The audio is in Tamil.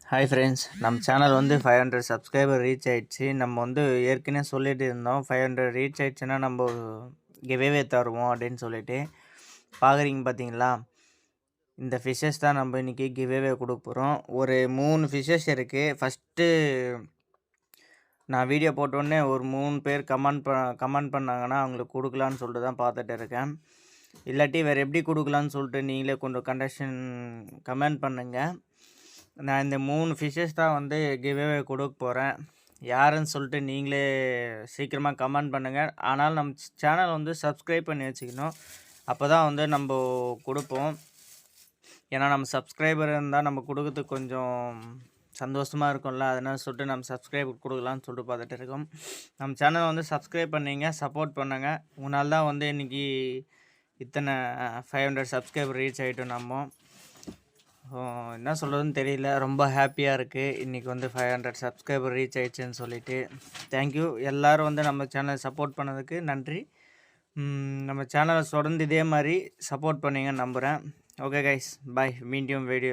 ஹாய் ஃப்ரெண்ட்ஸ், நம்ம சேனல் வந்து 500 சப்ஸ்கிரைபர் ரீச் ஆயிடுச்சு. நம்ம வந்து ஏற்கனவே சொல்லிட்டு இருந்தோம், 500 ரீச் ஆயிடுச்சுன்னா நம்ம கிவ்அவே தருவோம் அப்படின்னு சொல்லிட்டு. பார்க்குறீங்க பார்த்தீங்களா, இந்த ஃபிஷ்ஷஸ் தான் நம்ம இன்றைக்கி கிவ்அவே கொடுக்க போகிறோம். ஒரு 3 ஃபிஷ்ஷஸ் இருக்குது. ஃபஸ்ட்டு நான் வீடியோ போட்டோடனே ஒரு 3 பேர் கமெண்ட் பண்ணாங்கன்னா அவங்களுக்கு கொடுக்கலான்னு சொல்லிட்டு தான் பார்த்துட்டு இருக்கேன். இல்லாட்டி வேறு எப்படி கொடுக்கலான்னு சொல்லிட்டு நீங்களே கொஞ்சம் கமெண்ட் பண்ணுங்கள். நான் இந்த 3 ஃபிஷ்ஷஸ் தான் வந்து கிவ்அவே கொடுக்க போகிறேன். யாருன்னு சொல்லிட்டு நீங்களே சீக்கிரமாக கமெண்ட் பண்ணுங்கள். ஆனால் நம்ம சேனல் வந்து சப்ஸ்கிரைப் பண்ணி வச்சுக்கணும். அப்போ தான் வந்து நம்ம கொடுப்போம். ஏன்னா நம்ம சப்ஸ்கிரைபர் இருந்தால் நம்ம கொடுக்கறதுக்கு கொஞ்சம் சந்தோஷமாக இருக்கும்ல. அதனால் சொல்லிட்டு நம்ம சப்ஸ்கிரைப் கொடுக்கலான்னு சொல்லிட்டு பார்த்துட்டு இருக்கோம். நம்ம சேனலை வந்து சப்ஸ்கிரைப் பண்ணிங்க, சப்போர்ட் பண்ணுங்கள். உங்களால் தான் வந்து இன்றைக்கி இத்தனை 500 சப்ஸ்கிரைபர் ரீச் ஆகிட்டோம். நம்ம என்ன சொல்கிறதுன்னு தெரியல. ரொம்ப ஹாப்பியாக இருக்குது இன்றைக்கி வந்து 500 சப்ஸ்கிரைபர் ரீச் ஆயிடுச்சுன்னு சொல்லிட்டு. தேங்க்யூ எல்லோரும் வந்து நம்ம சேனலை சப்போர்ட் பண்ணதுக்கு நன்றி. நம்ம சேனலை தொடர்ந்து இதே மாதிரி சப்போர்ட் பண்ணிங்கன்னு நம்புகிறேன். ஓகே கைஸ், பாய். மீண்டும் வீடியோ